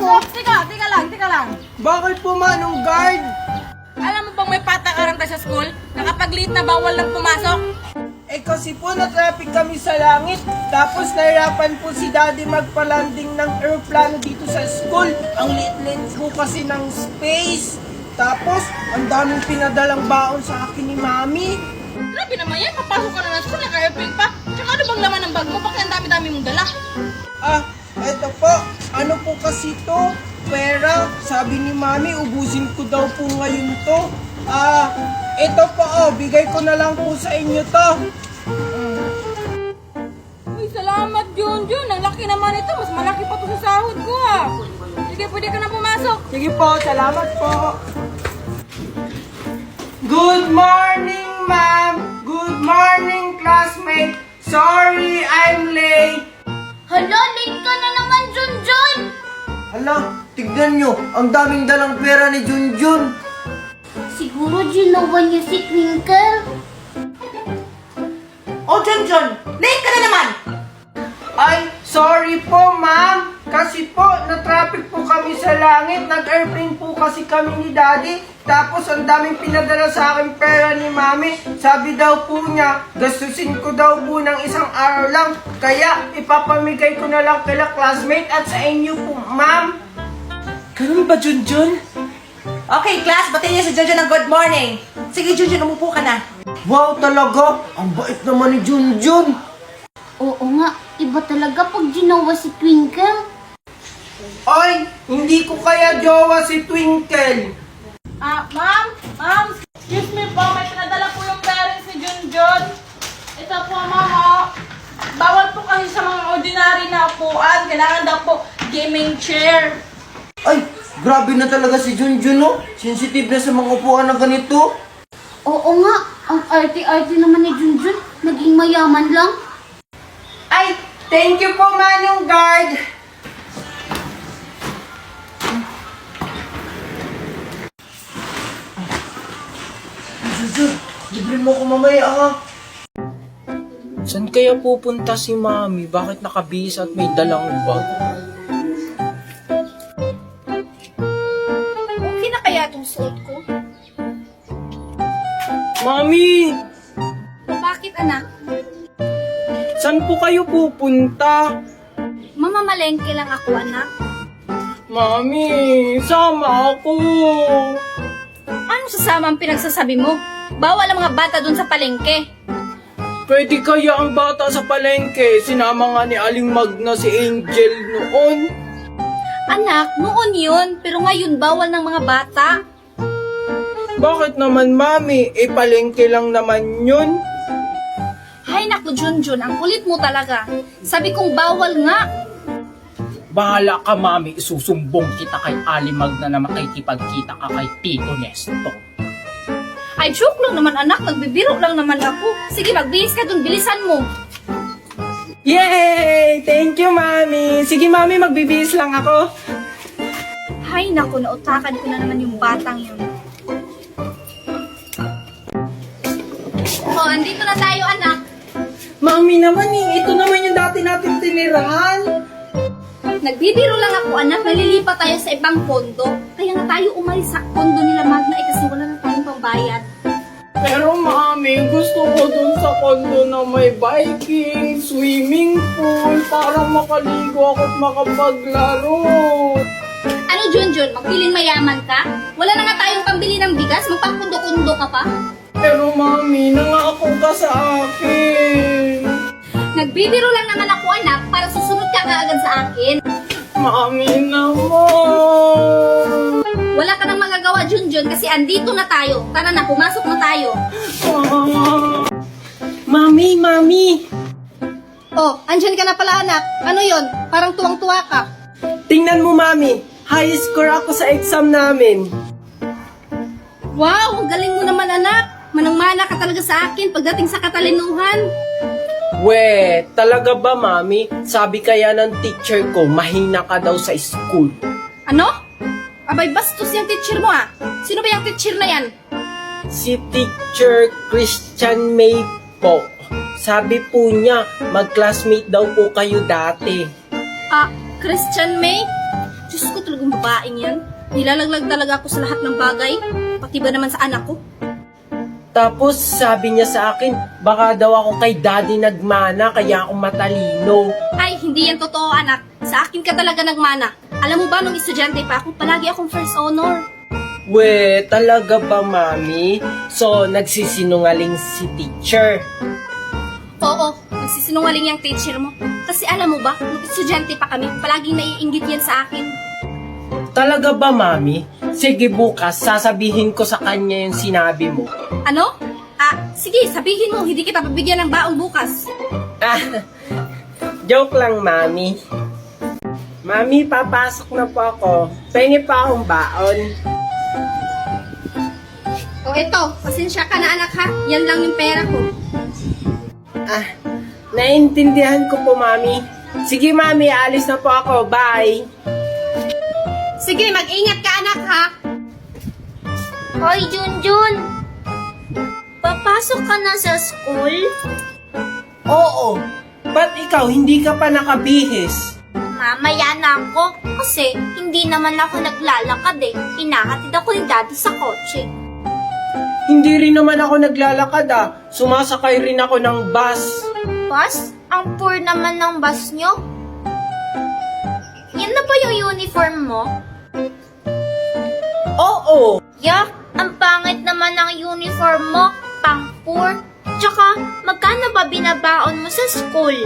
ako. Teka lang. Bakit po, Manong Guard? Alam mo bang may patakaran tayo sa school? Nakapag-late na bawal lang pumasok? Eh kasi po na-traffic kami sa langit. Tapos nahirapan po si Daddy magpalanding ng aeroplano dito sa school. Ang liit-liit po kasi ng space. Tapos, ang daming pinadalang baon sa akin ni Mami. Grabe naman yan, papasok ka na ng school, naka-airplane pa. Tsaka ano bang laman ng bag mo? Bakit ang dami-dami mong dala? Eto po. Ano po kasi to? Pera. Sabi ni Mami, ubusin ko daw po ngayon to. Ito po, bigay ko na lang po sa inyo to. Uy, salamat, Junjun. Ang laki naman ito. Mas malaki pa to sa sahod ko, ha. Sige, pwede ka na pumasok. Sige po, salamat po. Good morning, ma'am. Good morning, classmate. Sorry, I'm late. Hala, late ka na naman, Junjun. Hala, tignan nyo, ang daming dalang pera ni Junjun. Siguro ginawa niya si Twinkle. Oh, Junjun, late ka na naman! Ay, sorry po, ma'am. Kasi po, na-traffic po kami sa langit. Nag-airplane po kasi kami ni Daddy. Tapos, ang daming pinadala sa akin pera ni Mami. Sabi daw po niya, gastusin ko daw po ng isang araw lang. Kaya, ipapamigay ko na lang kila classmate at sa inyo po, ma'am. Ganun ba, Junjun? Okay, class, batiin niyo si Junjun ng good morning. Sige, Junjun, umupo ka na. Wow, talaga, ang bait naman ni Junjun. Oo nga, iba talaga pag ginawa si Twinkle. Ay, hindi ko kaya jowa si Twinkle. Ma'am, excuse me po, may pinadala po yung parents ni Junjun. Ito po, ma'am, bawal po kasi sa mga ordinary na upuan. Kailangan daw po gaming chair. Ay, grabe na talaga si Junjun, no? Sensitive na sa mga upuan na ganito. Oo nga, ang arte-arte naman ni Junjun. Naging mayaman lang. Ay, thank you po, Manong Guard. Junjun, libre mo ko mamaya, ha? Saan kaya pupunta si Mami? Bakit nakabihis at may dalang bag? Okay na kaya itong suot ko? Mami! Bakit, anak? Saan po kayo pupunta? Mamamalengke lang ako, anak. Mami, sama ako. Ano sasama ang pinagsasabi mo? Bawal ang mga bata dun sa palengke. Pwede kaya ang bata sa palengke? Sinama nga ni Aling Magna si Angel noon. Anak, noon yun, pero ngayon bawal ng mga bata. Bakit naman, Mami? Palengke lang naman yun. Hay naku, Junjun, ang kulit mo talaga. Sabi kong bawal nga. Bahala ka, Mami. Isusumbong kita kay Ali Magna na makikipagkita ka kay Tito Nestor. Ay, joke lang naman, anak. Nagbibiro lang naman ako. Sige, magbihis ka dun. Bilisan mo. Yay! Thank you, Mami. Sige, Mami, magbibihis lang ako. Hay naku, nautakan ko na naman yung batang yun. Oh, andito na tayo, anak. Mami naman ito naman yung dati natin tinirahan. Nagbibiro lang ako, anak. Nalilipat tayo sa ibang kondo. Kaya nga tayo umalis sa kondo nila Magna kasi wala na tayong pambayad. Pero Mami, gusto ko dun sa kondo na may biking, swimming pool, para makaligo ako at makapaglaro. Ano, Junjun? Magpiling mayaman ka? Wala na nga tayong pambili ng bigas? Magpakundo-kundo ka pa? Pero Mami, nangako ka sa akin. Nagbibiro lang naman ako, anak, para susunod ka kaagad sa akin. Mami naman. Wala ka nang magagawa, Junjun, kasi andito na tayo. Tara na, pumasok na tayo. Mami, Mami. Oh, andyan ka na pala, anak. Ano yon? Parang tuwang-tuwa ka. Tingnan mo, Mami. High score ako sa exam namin. Wow, ang galing mo naman, anak. Manang-mana ka talaga sa akin pagdating sa katalinuhan. We, talaga ba, Mami? Sabi kaya ng teacher ko, mahina ka daw sa school. Ano? Abay, bastos yung teacher mo, ah. Sino ba yung teacher na yan? Si Teacher Christian May po. Sabi po niya, mag-classmate daw po kayo dati. Christian May? Diyos ko talagang babaeng yan. Nilalaglag talaga ako sa lahat ng bagay. Pati ba naman sa anak ko? Tapos sabi niya sa akin, baka daw ako kay daddy nagmana kaya ako matalino. Ay, hindi yan totoo, anak. Sa akin ka talaga nagmana. Alam mo ba, nung estudyante pa ako, palagi akong first honor. We, talaga ba, Mami? So, nagsisinungaling si teacher. Oo, nagsisinungaling yung teacher mo. Kasi alam mo ba, nung estudyante pa kami, palaging naiinggit yan sa akin. Talaga ba, Mami? Sige, bukas, sasabihin ko sa kanya yung sinabi mo. Ano? Sige, sabihin mo, hindi kita pabigyan ng baon bukas. Joke lang, Mami. Mami, papasok na po ako. Pengi pa akong baon. O eto, pasensya ka na anak ha. Yan lang yung pera ko. Naintindihan ko po, Mami. Sige, Mami, alis na po ako. Bye! Sige, mag-ingat ka anak ha. Hoy, Junjun! Papasok ka na sa school? Oo. Ba't ikaw, hindi ka pa nakabihis? Mamaya na ako. Kasi hindi naman ako naglalakad eh. Hinahatid ako ni Daddy sa kotse. Hindi rin naman ako naglalakad Sumasakay rin ako ng bus. Bus? Ang poor naman ng bus nyo. Yan na ba yung uniform mo? Oo. Yak, ang pangit naman ng uniform mo. Pang poor. Tsaka, magkano ba binabaon mo sa school?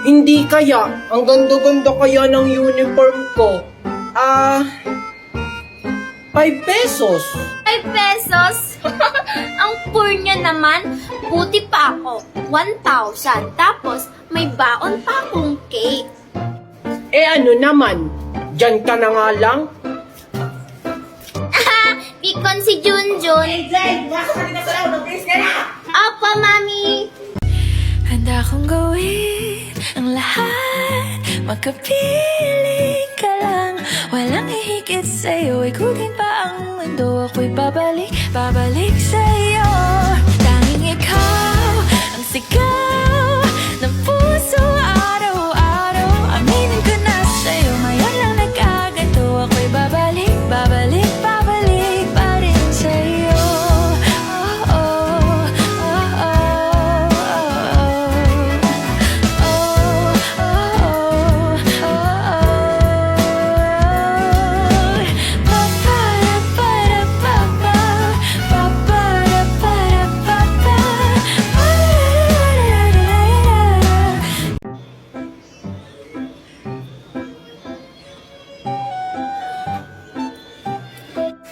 Hindi kaya. Ang ganda-ganda kaya ng uniform ko. 5 pesos. 5 pesos? Ang poor niya naman. Buti pa ako. 1,000. Tapos, may baon pa akong cake. Ano naman? Diyan ka na nga lang. Bikon si Junjun. Opo, Mami. Handa kong gawin ang lahat, makapiling ka lang. Walang hihigit sa'yo, ikutin pa ang mundo. Ako'y babalik, babalik sa'yo. Tanging ikaw ang sigaw ng puso araw-araw. Aminin ko na sa'yo, ngayon lang nagkaganto. Ako'y babalik, babalik, babalik pa rin sa'yo. Oh, oh, oh, oh,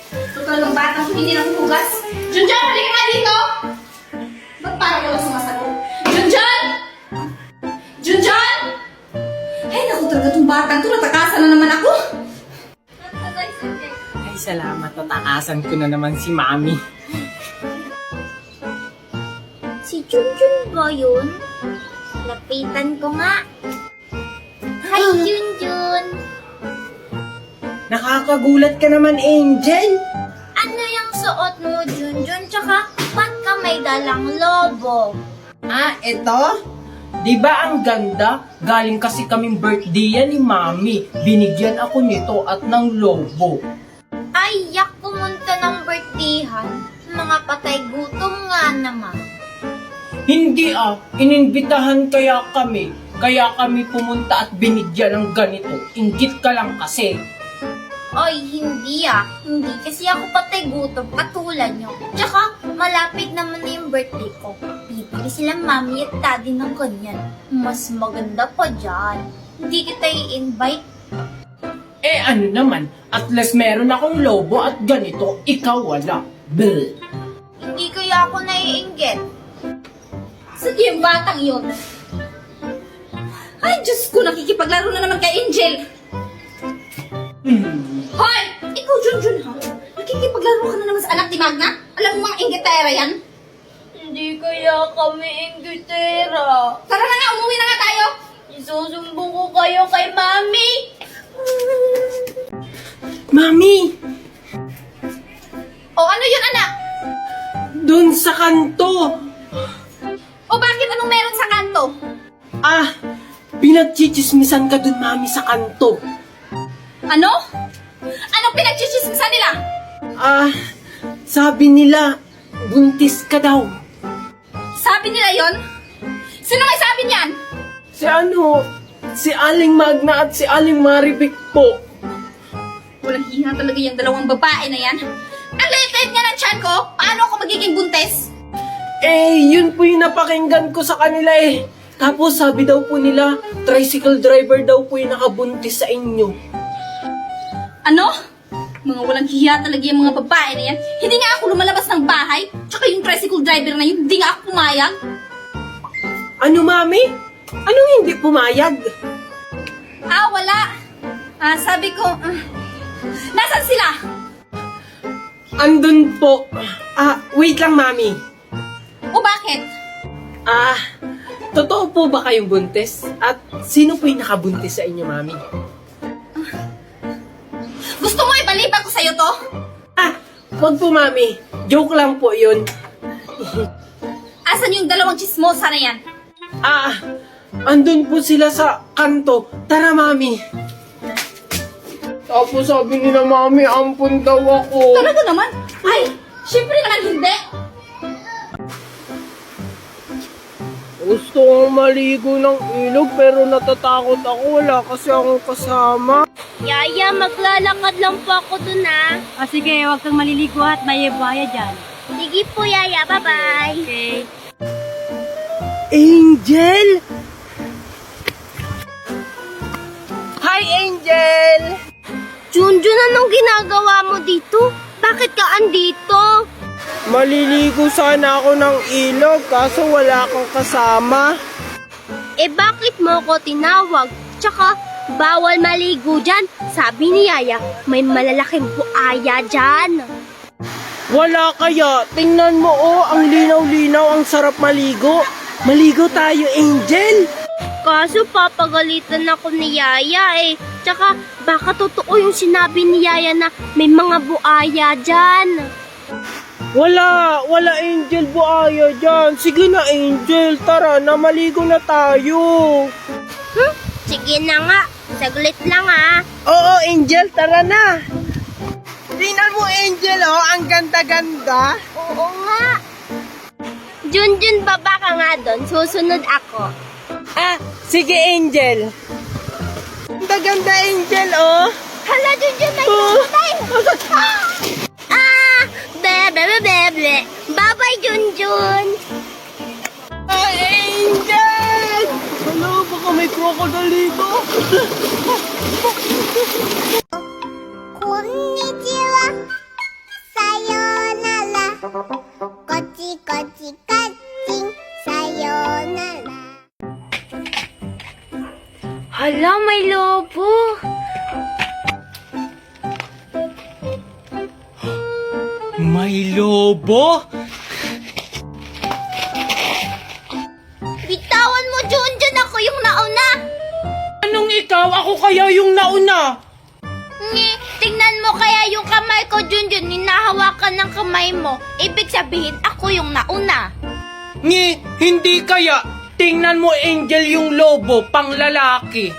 Ito talagang batang hindi na hugas. Junjun, halika nga dito! Ba't parang wala sumasagot? Junjun! Junjun! Ay, naku talaga itong batang ito. Natakasan na naman ako. Ay, salamat. Tatakasan ko na naman si Mami. Si Junjun ba yun? Lapitan ko nga. Hi, Junjun! Nakakagulat ka naman, Angel. Ano yung suot mo, Junjun? Tsaka, ba't ka may dalang lobo? Ito? Di ba ang ganda? Galing kasi kaming birthday yan ni Mami. Binigyan ako nito at ng lobo. Ay, yak pumunta ng birthdayhan. Mga patay gutom nga naman. Hindi ininbitahan kaya kami. Kaya kami pumunta at binigyan ng ganito. Inggit ka lang kasi. Ay, hindi Hindi kasi ako patay gutom katulad nyo. Tsaka, malapit naman na yung birthday ko. Bibili sila mami at daddy ng ganyan. Mas maganda pa dyan. Hindi kita i-invite. Ano naman, at least meron akong lobo at ganito, ikaw wala. Bleh. Hindi kaya ako naiinggit. Sige, yung batang yun. Ay, Diyos ko, nakikipaglaro na naman kay Angel. Hoy! Ikaw, Junjun, ha? Nakikipaglaro ka na naman sa anak ni Magna? Alam mo mga inggitera yan? Hindi kaya kami inggitera. Tara na nga, umuwi na nga tayo! Isusumbong ko kayo kay mami. Mami! O ano yun, anak? Doon sa kanto! O bakit anong meron sa kanto? Pinagchichismisan ka dun, Mami, sa kanto. Ano? Anong pinagchichismisan nila? Sabi nila, buntis ka daw. Sabi nila yon? Sino may sabi niyan? Si Aling Magna at si Aling Maribik po. Walang hiya talaga yung dalawang babae na yan. Ang liit-liit nga ng tiyan ko, paano ako magiging buntis? Yun po yung napakinggan ko sa kanila eh. Tapos sabi daw po nila, tricycle driver daw po yung nakabuntis sa inyo. Ano? Mga walang hiya talaga yung mga babae na yan. Hindi nga ako lumalabas ng bahay. Tsaka yung tricycle driver na yun, hindi nga ako pumayag. Ano, Mami? Anong hindi pumayag? Wala. Sabi ko, nasan sila? Andun po. Wait lang, Mami. O bakit? Totoo po ba kayong buntis? At sino po yung nakabuntis sa inyo, Mami? Gusto mo ipaliban ko sa'yo to? Wag po, Mami. Joke lang po yun. Asan yung dalawang chismosa na yan? Andun po sila sa kanto. Tara, Mami. Tapos sabi nila, Mami, ampun daw ako. Talaga naman? Ay, syempre naman hindi. Gusto kong maligo ng ilog pero natatakot ako. Wala kasi akong kasama. Yaya, maglalakad lang po ako dun Sige, huwag kang maliligo at may buhaya dyan. Sige po, Yaya. Bye-bye. Okay. Angel! Hi, Angel! Junjun, anong ginagawa mo dito? Bakit ka andito? Maliligo sana ako ng ilog kaso wala akong kasama. Bakit mo ko tinawag? Tsaka, bawal maligo dyan. Sabi ni Yaya, may malalaking buaya dyan. Wala kaya. Tingnan mo ang linaw-linaw, ang sarap maligo. Maligo tayo, Angel. Kaso papagalitan ako ni Yaya Tsaka, baka totoo yung sinabi ni Yaya na may mga buaya dyan. Wala Angel, buaya dyan. Sige na, Angel, tara na, maligo na tayo. Sige na nga. Saglit lang Oo, Angel, tara na. Tingnan mo, Angel, ang ganda-ganda. Oo nga. Junjun, baba ka nga doon. Susunod ako. Sige, Angel. Ganda-ganda, Angel, Hala, Junjun, may bebe. Bye-bye, Junjun. Angel! Ano, baka may crocodile dito. Konnichiwa. Sayonara. Kochi. Sayonara. Hala, may lobo. May lobo? Bitawan mo, Junjun. Ako yung nauna. Anong ikaw? Ako kaya yung nauna. Tingnan mo kaya yung kamay ko, Junjun. Hinahawakan ng kamay mo. Ibig sabihin, ako yung nauna. Hindi kaya. Tingnan mo, Angel, yung lobo, pang lalaki.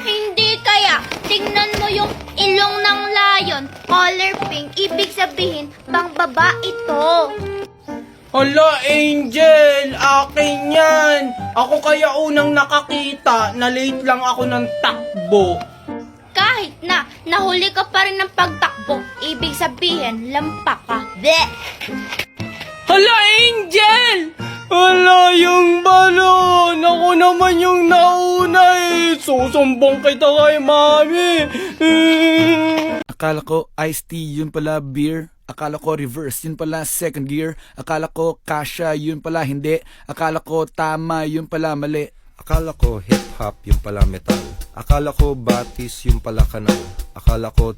Hindi kaya. Tingnan mo yung ilong ng lion. Color pink. Ibig sabihin, pang babae ito. Hala, Angel, akin yan. Ako kaya unang nakakita, na late lang ako ng takbo. Kahit na nahuli ka pa rin ng pagtakbo, ibig sabihin, lampak ka. Bleh! Hala, Angel! Hala, yung balon! Ako naman yung nauna Susumbong kita kay Mami! Akala ko iced tea, yun pala beer. Akala ko reverse, yun pala second gear. Akala ko kasha, yun pala hindi. Akala ko tama, yun pala mali. Akala ko hip-hop, yung pala metal. Akala ko batis, yung pala kanal. Akala ko